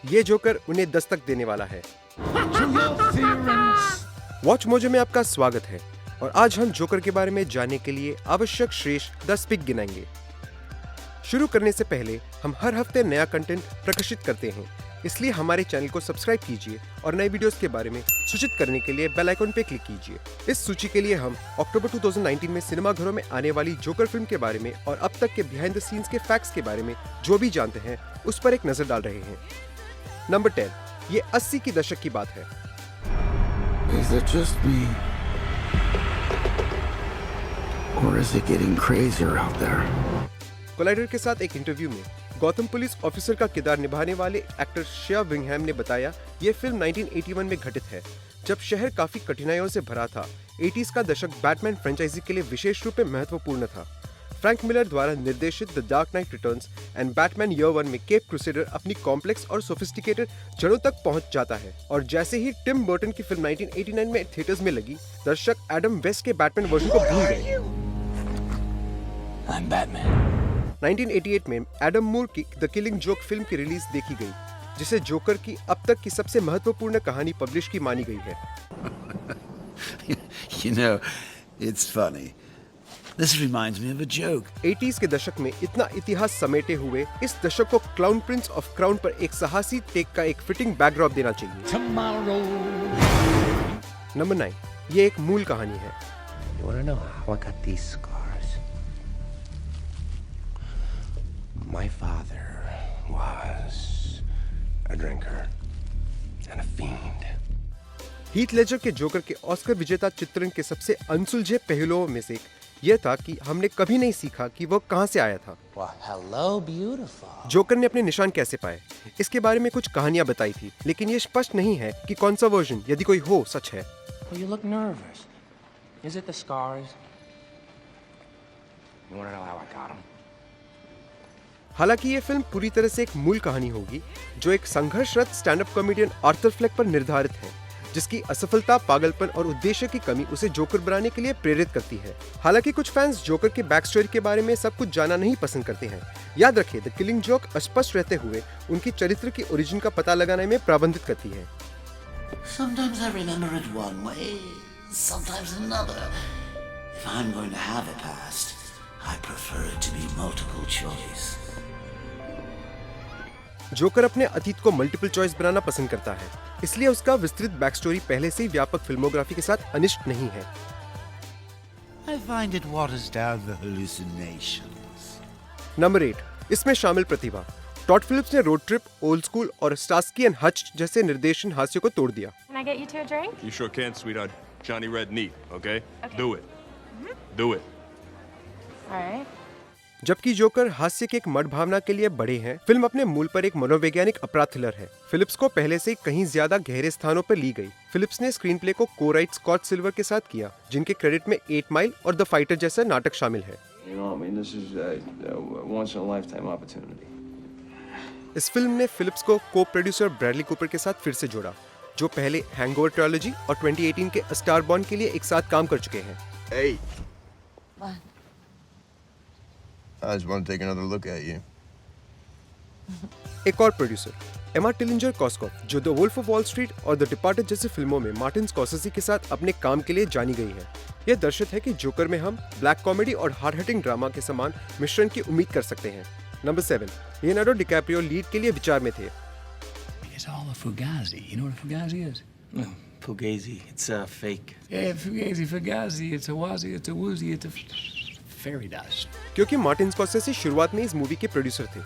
ये जोकर उन्हें दस्तक देने वाला है। वॉच मोजो में आपका स्वागत है और आज हम जोकर के बारे में जानने के लिए आवश्यक श्रेष्ठ 10 पिक गिनाएंगे। शुरू करने से पहले हम हर हफ्ते नया कंटेंट प्रकाशित करते हैं, इसलिए हमारे चैनल को सब्सक्राइब कीजिए और नए वीडियोस के बारे में सूचित करने के लिए बेल आइकन पे क्लिक कीजिए। इस सूची के लिए हम अक्टूबर 2019 में सिनेमाघरों में आने वाली जोकर फिल्म के बारे में और अब तक के बिहाइंड द सीन्स के फैक्ट्स के बारे में जो भी जानते हैं उस पर एक नजर डाल रहे हैं। नंबर 10, ये 80 की दशक की बात है। Is it just me? Or is it getting crazier out there? Collider के साथ एक इंटरव्यू में गौतम पुलिस ऑफिसर का किरदार निभाने वाले एक्टर श्रेया विंगहैम ने बताया, ये फिल्म 1981 में घटित है, जब शहर काफी कठिनाइयों से भरा था। 80s का दशक बैटमैन फ्रेंचाइजी के लिए विशेष रूप में महत्वपूर्ण था। फ्रैंक मिलर द्वारा निर्देशित the dark knight returns and Batman year 1 में केप क्रूसेडर अपनी कॉम्प्लेक्स और सोफिस्टिकेटेड जड़ों तक पहुंच जाता है और जैसे ही टिम बर्टन की फिल्म 1989 में थिएटर्स में लगी, दर्शक एडम वेस्ट के बैटमैन वर्जन को भूल गए। I'm Batman. 1988 में एडम मूर की द किलिंग जोक फिल्म की रिलीज देखी गई, जिसे जोकर की अब तक की सबसे महत्वपूर्ण कहानी पब्लिश की मानी गई है। You know, it's funny. This reminds me of a joke. 80s के दशक में इतना इतिहास समेटे हुए इस दशक को क्लाउन प्रिंस ऑफ क्राउन पर एक साहसी टेक का एक फिटिंग बैकड्रॉप देना चाहिए। Tomorrow. नंबर 9, ये एक मूल कहानी है। You want to know how I got these scars? My father was a drinker and a fiend. Heath Ledger के जोकर के ऑस्कर विजेता चित्रण के सबसे अनसुलझे पहलुओं में से यह था कि हमने कभी नहीं सीखा कि वो कहां से आया था। Well, hello, beautiful. जोकर ने अपने निशान कैसे पाए, इसके बारे में कुछ कहानियां बताई थी, लेकिन ये स्पष्ट नहीं है कि कौन सा वर्जन, यदि कोई हो, सच है। Well, you look nervous. Is it the scars? You want to know how I got them? हालांकि ये फिल्म पूरी तरह से एक मूल कहानी होगी जो एक संघर्षरत stand up comedian Arthur Fleck पर निर्धारित है, जिसकी असफलता, पागलपन और उद्देश्य की कमी उसे जोकर बनाने के लिए प्रेरित करती है। हालांकि कुछ फैंस जोकर के बैक स्टोरी के बारे में सब कुछ जानना नहीं पसंद करते हैं। याद रखें, द किलिंग जोक अस्पष्ट रहते हुए उनकी चरित्र की ओरिजिन का पता लगाने में प्रबंधित करती है। Sometimes I remember it one way, sometimes another. If I'm going to have a past, I prefer it to be multiple choice. Joker अपने अतीत को मल्टीपल चॉइस बनाना पसंद करता है, इसलिए उसका विस्तृत बैक स्टोरी पहले से ही व्यापक फिल्मोग्राफी के साथ अनिष्ट नहीं है। I find it waters down the hallucinations. Number 8, इसमें शामिल प्रतिभा। टॉड फिलिप्स ने रोड ट्रिप, ओल्ड स्कूल और स्टार्स्की एंड हच जैसे निर्देशन हास्य को तोड़ दिया। Can I get you two a drink? You sure can, sweetheart. Johnny Red neat, okay? Okay. Do it. Do it. All right. जबकि जोकर हास्य के एक मर्द भावना के लिए बड़े हैं, फिल्म अपने मूल पर एक मनोवैज्ञानिक अपराध थ्रिलर है। फिलिप्स को पहले से कहीं ज्यादा गहरे स्थानों पर ली गई। फिलिप्स ने स्क्रीन प्ले को को-राइट स्कॉट सिल्वर के साथ किया, जिनके क्रेडिट में 8 माइल और द फाइटर जैसा नाटक शामिल है। You know, I mean, this is a once in a lifetime opportunity. इस फिल्म ने फिलिप्स को को प्रोड्यूसर ब्रैडली कूपर के साथ फिर से जोड़ा, जो पहले हैंगओवर ट्रायलॉजी और 2018 के A Star Born के लिए एक साथ काम कर चुके हैं। Hey, What? I just want to take another look at you. एक और प्रोड्यूसर एमा टिलिंजर कॉस्कॉफ, जो the wolf of wall street और द डिपार्टेड जैसी फिल्मों में मार्टिन स्कॉर्सेज़ी के साथ अपने काम के लिए जानी गई है। यह दर्शित है कि जोकर में हम ब्लैक कॉमेडी और हार्ड हिटिंग ड्रामा के समान मिश्रण की उम्मीद कर सकते हैं। नंबर 7, लियोनार्डो डिकैप्रियो लीड के लिए विचार में थे। It's all a Fugazi. You know what a Fugazi is? Fugazi. It's fake. Yeah, Fugazi. It's a wazi, it's a woozy, it's a fairy dust. क्योंकि मार्टिन स्कॉर्सेज़ी शुरुआत में इस movie के प्रोड्यूसर थे,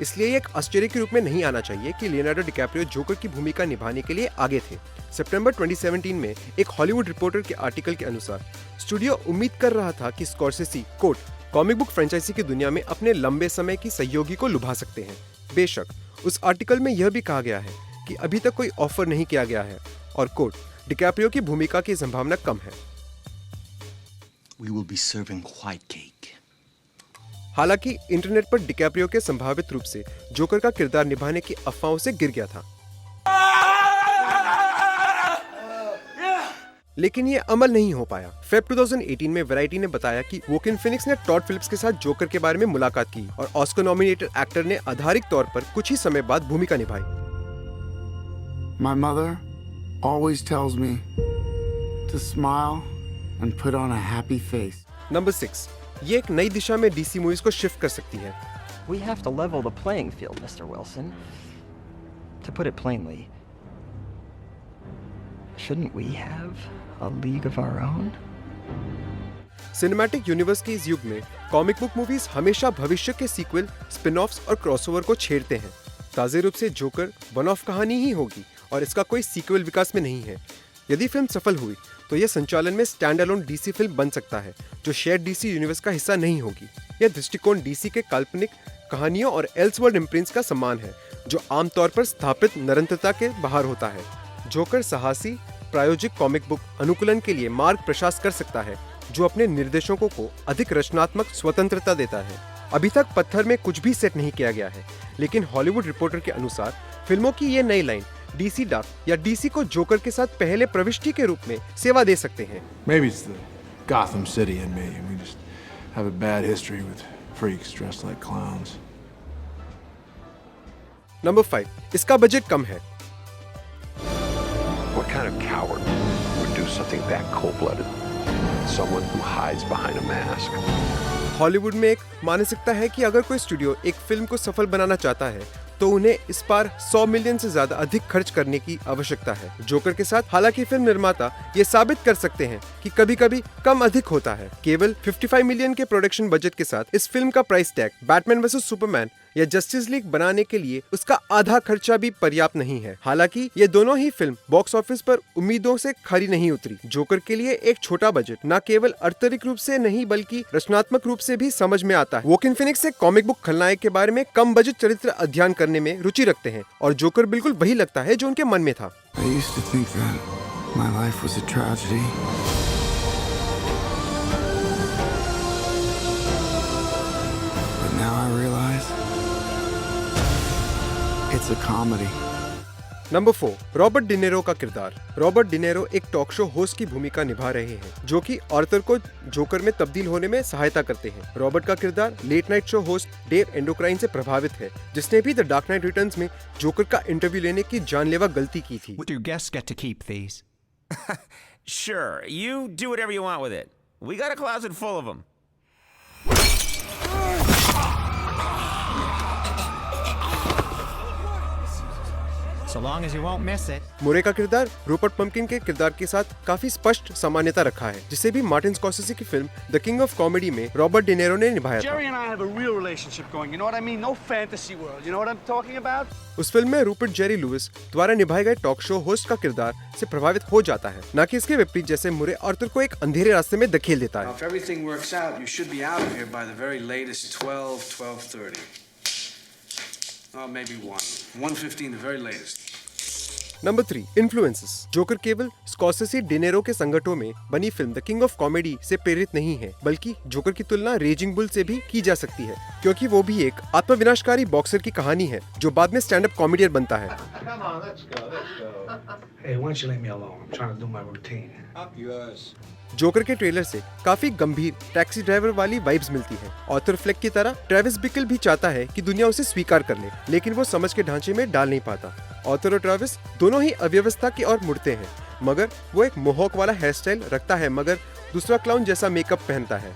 इसलिए ये एक आश्चर्य के रूप में नहीं आना चाहिए कि लियोनार्डो डिकैप्रियो जोकर की भूमिका निभाने के लिए आगे थे। सितंबर 2017 में एक हॉलीवुड रिपोर्टर के आर्टिकल के अनुसार स्टूडियो उम्मीद कर रहा था कि Scorsese coat comic book franchise की दुनिया में अपने लंबे समय की सहयोगी को लुभा सकते हैं। बेशक, उस आर्टिकल में यह भी कहा गया है कि अभी तक कोई ऑफर नहीं किया गया है और कोट डिकैप्रियो की भूमिका की संभावना कम है। We will be serving white cake. हालांकि इंटरनेट पर डिकैप्रियो के संभावित रूप से जोकर का किरदार निभाने की अफवाहों से गिर गया था, लेकिन ये अमल नहीं हो पाया। फेब 2018 में वैरायटी ने बताया कि वोकिन फिनिक्स ने टॉड फिलिप्स के साथ जोकर के बारे में मुलाकात की और ऑस्कर नॉमिनेटेड एक्टर ने आधारिक तौर पर कुछ ही समय बाद भूमिका निभाई। My mother always tells me to smile and put on a happy face. Number 6, ये एक नई दिशा में डीसी मूवीज को शिफ्ट कर सकती है। We have to level the playing field, Mr. Wilson. To put it plainly, shouldn't we have a league of our own? Cinematic universe के इस युग में कॉमिक बुक मूवीज हमेशा भविष्य के सीक्वल, स्पिन-ऑफ्स और क्रॉसओवर को छेड़ते हैं। ताजे रूप से जोकर वन ऑफ कहानी ही होगी और इसका कोई सीक्वल विकास में नहीं है। यदि फिल्म सफल हुई तो यह संचालन में स्टैंड अलोन डीसी फिल्म बन सकता है जो शेयर्ड डीसी यूनिवर्स का हिस्सा नहीं होगी। यह दृष्टिकोण डीसी के काल्पनिक कहानियों और एल्सवर्ल्ड इम्प्रिंट्स का सम्मान है जो आमतौर पर स्थापित निरंतरता के बाहर होता है। जोकर साहसी प्रायोजिक कॉमिक बुक अनुकूलन के लिए मार्ग प्रशस्त कर सकता है जो अपने निर्देशकों को अधिक रचनात्मक स्वतंत्रता देता है। अभी तक पत्थर में कुछ भी सेट नहीं किया गया है, लेकिन हॉलीवुड रिपोर्टर के अनुसार फिल्मों की ये नई लाइन डीसी डार्क या डीसी को जोकर के साथ पहले प्रविष्टि के रूप में सेवा दे सकते हैं। Maybe it's the Gotham City in me, and we just have a bad history with freaks dressed like clowns. Number 5, इसका बजट कम है। What kind of coward would do something that cold-blooded? Someone who hides behind a mask. Hollywood में एक मानसिकता है कि अगर कोई studio एक फिल्म को सफल बनाना चाहता है तो उन्हें इस बार 100 मिलियन से ज्यादा अधिक खर्च करने की आवश्यकता है। जोकर के साथ हालांकि फिल्म निर्माता ये साबित कर सकते हैं कि कभी-कभी कम अधिक होता है। केवल 55 मिलियन के प्रोडक्शन बजट के साथ इस फिल्म का price tag Batman versus Superman या जस्टिस लीग बनाने के लिए उसका आधा खर्चा भी पर्याप्त नहीं है। हालांकि ये दोनों ही फिल्म बॉक्स ऑफिस पर उम्मीदों से खरी नहीं उतरी। जोकर के लिए एक छोटा बजट न केवल आर्थिक रूप से नहीं बल्कि रचनात्मक रूप से भी समझ में आता है। वॉकिन फिनिक्स एक कॉमिक बुक खलनायक के बारे में कम बजट चरित्र अध्ययन करने में रुचि रखते हैं और जोकर बिल्कुल वही लगता है जो उनके मन में था। I used to think that my life was a tragedy. But now I realize it's a comedy. Number 4, Robert De Niro का किरदार। रॉबर्ट डिनेरो एक टॉक शो होस्ट की भूमिका निभा रहे हैं जो कि आर्थर को जोकर में तब्दील होने में सहायता करते हैं। रॉबर्ट का किरदार late night show host Dave Endochrine से प्रभावित है जिसने भी द डार्क नाइट रिटर्न्स में जोकर का इंटरव्यू लेने की जानलेवा गलती की थी। Do guests get to keep these? Sure, you do whatever you want with it. We got a closet full of them. So long as you won't miss it. मुरे का किरदार रूपर्ट पम्पकिन के किरदार के साथ काफी स्पष्ट समानता रखा है जिसे भी मार्टिन स्कॉर्सेज़ी की film the king of comedy में रॉबर्ट डिनेरो ने निभाया था। Jerry and I have a real relationship going. You know what I mean? No fantasy world. You know what I'm talking about? उस film में Rupert Jerry Louis द्वारा निभाए गए talk show host का किरदार से प्रभावित हो जाता है, न कि इसके विपरीत जैसे मुरे आर्थर को एक अंधेरे रास्ते में धकेल देता है। If everything works out, you should be out of here by the very latest 12:30. Oh, maybe 1:15, the very latest. Number 3, influences. Joker केवल स्कॉर्सेज़ी डिनेरो के संगठनों में बनी film the king of comedy से प्रेरित नहीं है बल्कि जोकर की तुलना रेजिंग बुल से भी की जा सकती है क्योंकि वो भी एक आत्मविनाशकारी बॉक्सर की कहानी है जो बाद में स्टैंड अप कॉमेडियन बनता है। Come on, let's go. Hey, why don't you leave me alone? I'm trying to do my routine. Up yours. Joker के ट्रेलर से काफी गंभीर टैक्सी ड्राइवर वाली वाइब्स मिलती है। ऑर्थर फ्लेक की तरह ट्रेविस बिकल भी चाहता है कि दुनिया उसे स्वीकार कर ले, लेकिन वो समझ के ढांचे में डाल नहीं पाता। ऑर्थर और ट्रेविस दोनों ही अव्यवस्था की ओर मुड़ते हैं, मगर वो एक मोहॉक वाला हेयर स्टाइल रखता है मगर दूसरा क्लाउन जैसा मेकअप पहनता है।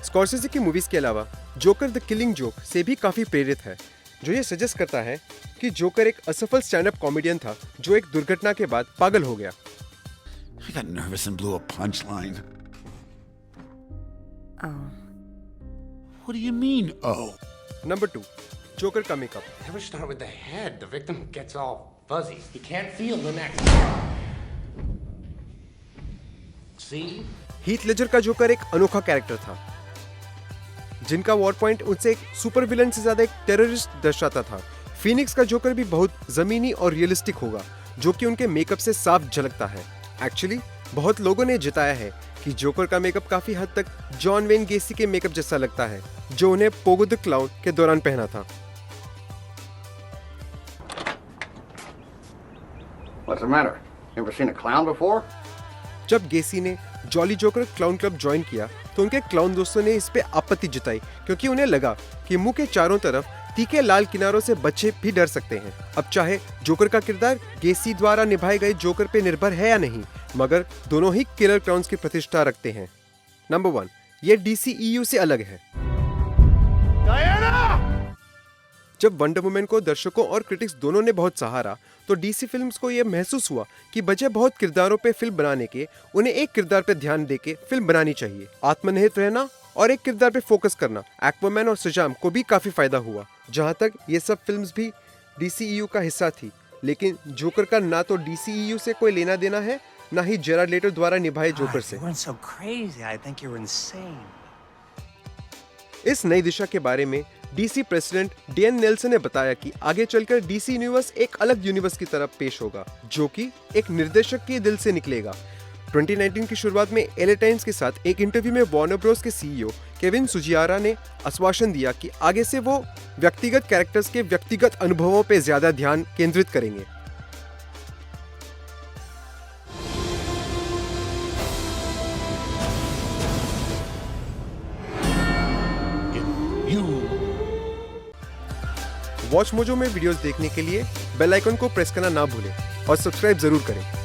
स्कॉर्सेज़ी की मूवीज के अलावा जोकर द किलिंग जोक से भी काफी प्रेरित है जो ये सजेस्ट करता है कि जोकर एक असफल स्टैंड अप कॉमेडियन था जो एक दुर्घटना के बाद पागल हो गया। I got nervous and blew a punchline. Oh. What do you mean, oh? Number 2, joker का makeup. Never start with the head. The victim gets all fuzzy. He can't feel the neck. See? Heath Ledger का joker एक अनोखा character था जिनका war point उनसे एक super villain से ज्यादा एक टेररिस्ट दर्शाता था। फिनिक्स का जोकर भी बहुत जमीनी और रियलिस्टिक होगा जो कि उनके मेकअप से साफ झलकता है। एक्चुअली बहुत लोगों ने जताया है कि जोकर का मेकअप काफी हद तक जॉन वेन गेसी के मेकअप जैसा लगता है जो उन्हें पोगो द क्लाउन के दौरान पहना था। What's the matter? Never seen a clown before? जब गेसी ने jolly joker clown club join किया तो उनके क्लाउन दोस्तों ने इस पे आपत्ति जताई क्योंकि उन्हें लगा कि मुंह के चारों तरफ तीखे लाल किनारों से बच्चे भी डर सकते हैं। अब चाहे जोकर का किरदार गेसी द्वारा निभाए गए जोकर पे निर्भर है या नहीं, मगर दोनों ही किलर क्लाउन्स की प्रतिष्ठा रखते हैं। नंबर 1, ये DCEU से अलग है। जब वंडर वुमन को दर्शकों और क्रिटिक्स दोनों ने बहुत सहारा, तो DC फिल्म्स को यह महसूस हुआ कि बजाय बहुत किरदारों पे फिल्म बनाने के, उन्हें एक किरदार पे ध्यान देके फिल्म बनानी चाहिए। आत्मनिहित रहना और एक किरदार पे फोकस करना एक्वामैन और शज़ाम को भी काफी फायदा हुआ। जहां तक ये सब फिल्म्स भी DCEU का हिस्सा थी, लेकिन जोकर का ना तो DCEU से कोई लेना देना है, ना ही जेराड लेटो द्वारा निभाए जोकर से। इस नई दिशा के बारे में DC प्रेसिडेंट डेन नेल्सन ने बताया कि आगे चलकर DC यूनिवर्स एक अलग यूनिवर्स की तरफ पेश होगा, जो कि एक निर्देशक के दिल से निकलेगा। 2019 की शुरुआत में LA टाइम्स के साथ एक इंटरव्यू में वार्नर ब्रोस के CEO केविन सुजियारा ने आश्वासन दिया कि आगे से वो व्यक्तिगत कैरेक्टर्स के व्यक्तिगत अनुभवों पर ज्यादा ध्यान केंद्रित करेंगे। वॉच मोजो में वीडियोस देखने के लिए बेल आइकन को प्रेस करना ना भूलें और सब्सक्राइब जरूर करें।